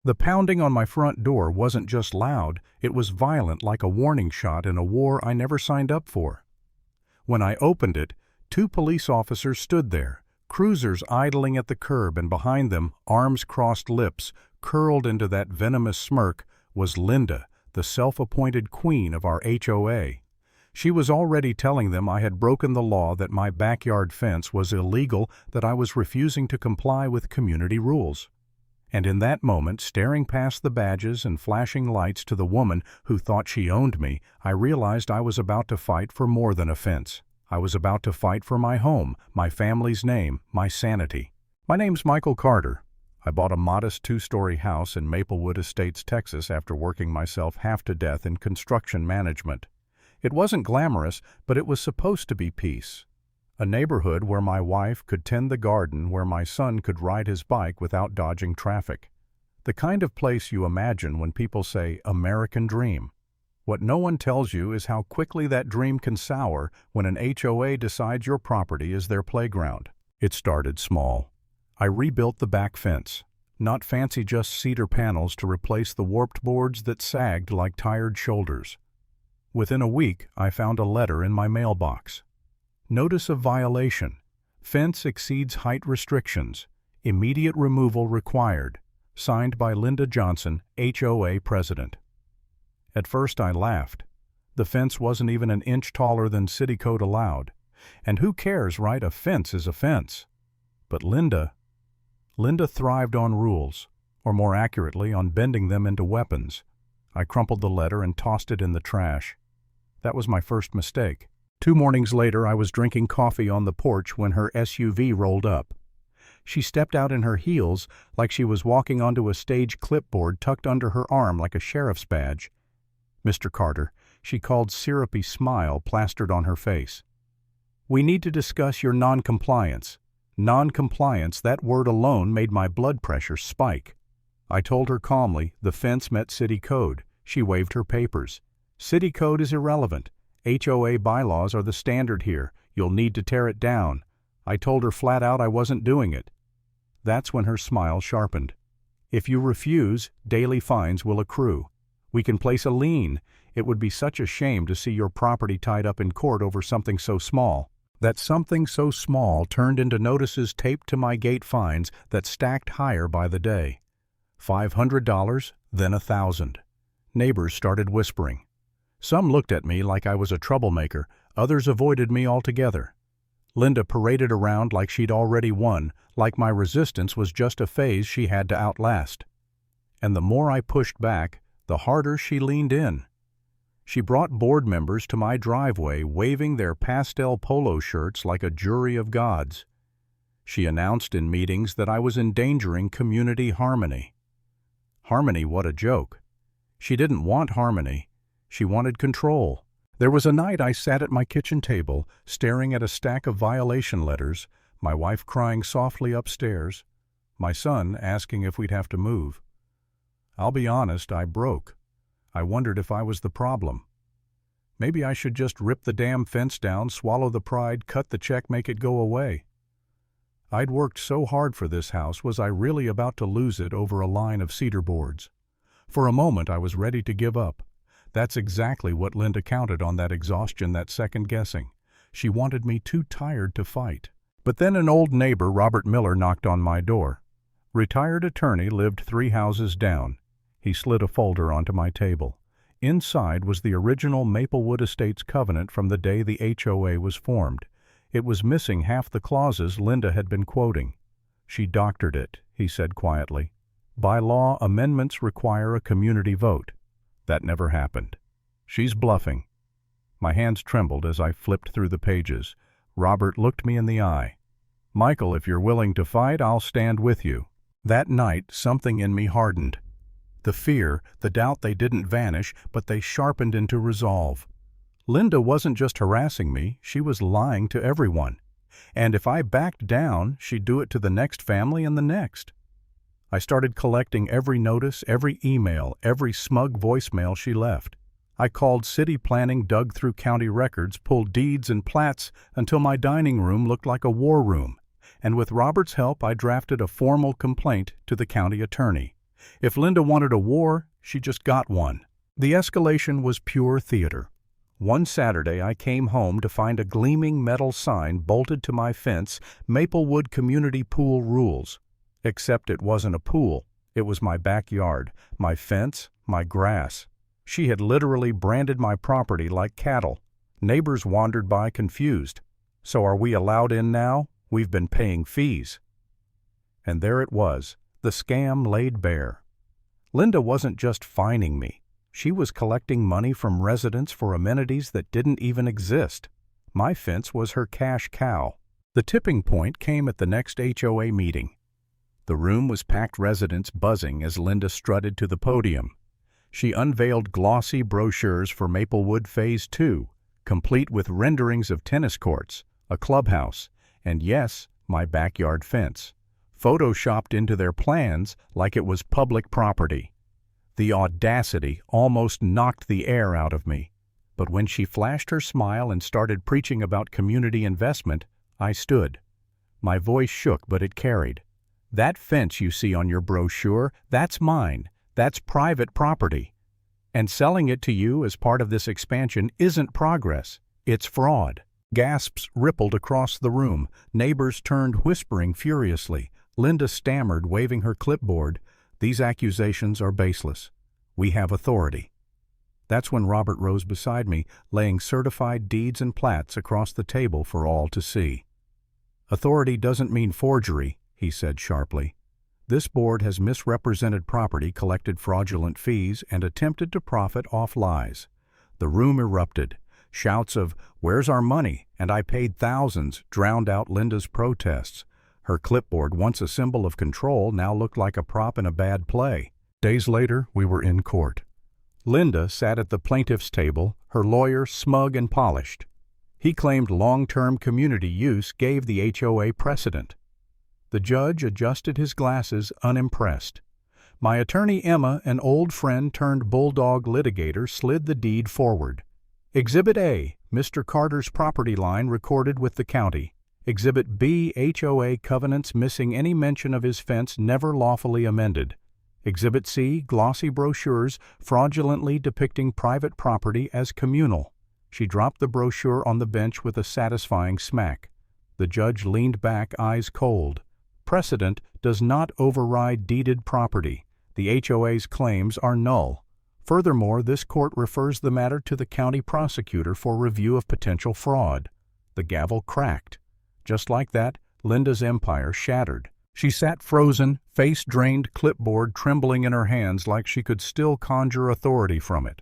The pounding on my front door wasn't just loud, it was violent, like a warning shot in a war I never signed up for. When I opened it, two police officers stood there, cruisers idling at the curb, and behind them, arms crossed, lips curled into that venomous smirk, was Linda, the self-appointed queen of our HOA. She was already telling them I had broken the law, that my backyard fence was illegal, that I was refusing to comply with community rules. And in that moment, staring past the badges and flashing lights to the woman who thought she owned me, I realized I was about to fight for more than a fence. I was about to fight for my home, my family's name, my sanity. My name's Michael Carter. I bought a modest 2-story house in Maplewood Estates, Texas, after working myself half to death in construction management. It wasn't glamorous, but it was supposed to be peace. A neighborhood where my wife could tend the garden, where my son could ride his bike without dodging traffic. The kind of place you imagine when people say American dream. What no one tells you is how quickly that dream can sour when an HOA decides your property is their playground. It started small. I rebuilt the back fence. Not fancy, just cedar panels to replace the warped boards that sagged like tired shoulders. Within a week, I found a letter in my mailbox. Notice of violation. Fence exceeds height restrictions. Immediate removal required. Signed by Linda Johnson, HOA President. At first I laughed. The fence wasn't even an inch taller than city code allowed. And who cares, right? A fence is a fence. But Linda thrived on rules, or more accurately, on bending them into weapons. I crumpled the letter and tossed it in the trash. That was my first mistake. 2 mornings later, I was drinking coffee on the porch when her SUV rolled up. She stepped out in her heels like she was walking onto a stage clipboard tucked under her arm like a sheriff's badge. Mr. Carter, she called, syrupy smile plastered on her face. We need to discuss your non-compliance. Non-compliance, that word alone made my blood pressure spike. I told her calmly the fence met city code. She waved her papers. City code is irrelevant. HOA bylaws are the standard here. You'll need to tear it down. I told her flat out I wasn't doing it. That's when her smile sharpened. If you refuse, daily fines will accrue. We can place a lien. It would be such a shame to see your property tied up in court over something so small. That something so small turned into notices taped to my gate, fines that stacked higher by the day. $500, then $1,000. Neighbors started whispering. Some looked at me like I was a troublemaker, others avoided me altogether. Linda paraded around like she'd already won, like my resistance was just a phase she had to outlast. And the more I pushed back, the harder she leaned in. She brought board members to my driveway waving their pastel polo shirts like a jury of gods. She announced in meetings that I was endangering community harmony. Harmony, what a joke. She didn't want harmony. She wanted control. There was a night I sat at my kitchen table, staring at a stack of violation letters, my wife crying softly upstairs, my son asking if we'd have to move. I'll be honest, I broke. I wondered if I was the problem. Maybe I should just rip the damn fence down, swallow the pride, cut the check, make it go away. I'd worked so hard for this house, was I really about to lose it over a line of cedar boards? For a moment I was ready to give up. That's exactly what Linda counted on, that exhaustion, that second guessing. She wanted me too tired to fight. But then an old neighbor, Robert Miller, knocked on my door. Retired attorney, lived 3 houses down. He slid a folder onto my table. Inside was the original Maplewood Estates covenant from the day the HOA was formed. It was missing half the clauses Linda had been quoting. She doctored it, he said quietly. By law, amendments require a community vote. That never happened. She's bluffing. My hands trembled as I flipped through the pages. Robert looked me in the eye. Michael, if you're willing to fight, I'll stand with you. That night, something in me hardened. The fear, the doubt, they didn't vanish, but they sharpened into resolve. Linda wasn't just harassing me, she was lying to everyone. And if I backed down, she'd do it to the next family and the next. I started collecting every notice, every email, every smug voicemail she left. I called city planning, dug through county records, pulled deeds and plats until my dining room looked like a war room. And with Robert's help, I drafted a formal complaint to the county attorney. If Linda wanted a war, she just got one. The escalation was pure theater. One Saturday I came home to find a gleaming metal sign bolted to my fence, Maplewood Community Pool Rules. Except it wasn't a pool. It was my backyard, my fence, my grass. She had literally branded my property like cattle. Neighbors wandered by confused. So are we allowed in now? We've been paying fees. And there it was, the scam laid bare. Linda wasn't just fining me. She was collecting money from residents for amenities that didn't even exist. My fence was her cash cow. The tipping point came at the next HOA meeting. The room was packed, residents buzzing as Linda strutted to the podium. She unveiled glossy brochures for Maplewood Phase 2, complete with renderings of tennis courts, a clubhouse, and yes, my backyard fence, photoshopped into their plans like it was public property. The audacity almost knocked the air out of me. But when she flashed her smile and started preaching about community investment, I stood. My voice shook, but it carried. That fence you see on your brochure, that's mine. That's private property. And selling it to you as part of this expansion isn't progress. It's fraud. Gasps rippled across the room. Neighbors turned, whispering furiously. Linda stammered, waving her clipboard. These accusations are baseless. We have authority. That's when Robert rose beside me, laying certified deeds and plats across the table for all to see. Authority doesn't mean forgery, he said sharply. This board has misrepresented property, collected fraudulent fees, and attempted to profit off lies. The room erupted. Shouts of, "Where's our money?" and "I paid thousands" drowned out Linda's protests. Her clipboard, once a symbol of control, now looked like a prop in a bad play. Days later, we were in court. Linda sat at the plaintiff's table, her lawyer smug and polished. He claimed long-term community use gave the HOA precedent. The judge adjusted his glasses, unimpressed. My attorney Emma, an old friend turned bulldog litigator, slid the deed forward. Exhibit A, Mr. Carter's property line recorded with the county. Exhibit B, HOA covenants missing any mention of his fence never lawfully amended. Exhibit C, glossy brochures fraudulently depicting private property as communal. She dropped the brochure on the bench with a satisfying smack. The judge leaned back, eyes cold. Precedent does not override deeded property. The HOA's claims are null. Furthermore, this court refers the matter to the county prosecutor for review of potential fraud. The gavel cracked. Just like that, Linda's empire shattered. She sat frozen, face drained, clipboard trembling in her hands like she could still conjure authority from it.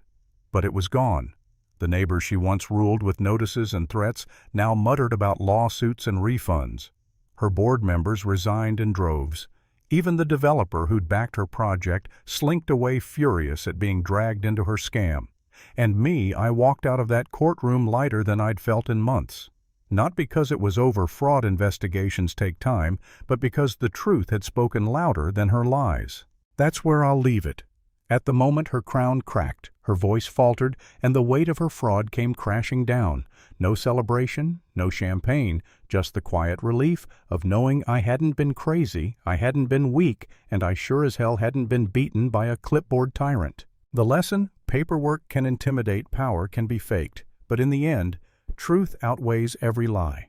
But it was gone. The neighbors she once ruled with notices and threats now muttered about lawsuits and refunds. Her board members resigned in droves. Even the developer who'd backed her project slinked away furious at being dragged into her scam. And me, I walked out of that courtroom lighter than I'd felt in months. Not because it was over, fraud investigations take time, but because the truth had spoken louder than her lies. That's where I'll leave it. At the moment her crown cracked, her voice faltered, and the weight of her fraud came crashing down. No celebration, no champagne, just the quiet relief of knowing I hadn't been crazy, I hadn't been weak, and I sure as hell hadn't been beaten by a clipboard tyrant. The lesson: paperwork can intimidate, power can be faked, but in the end, truth outweighs every lie.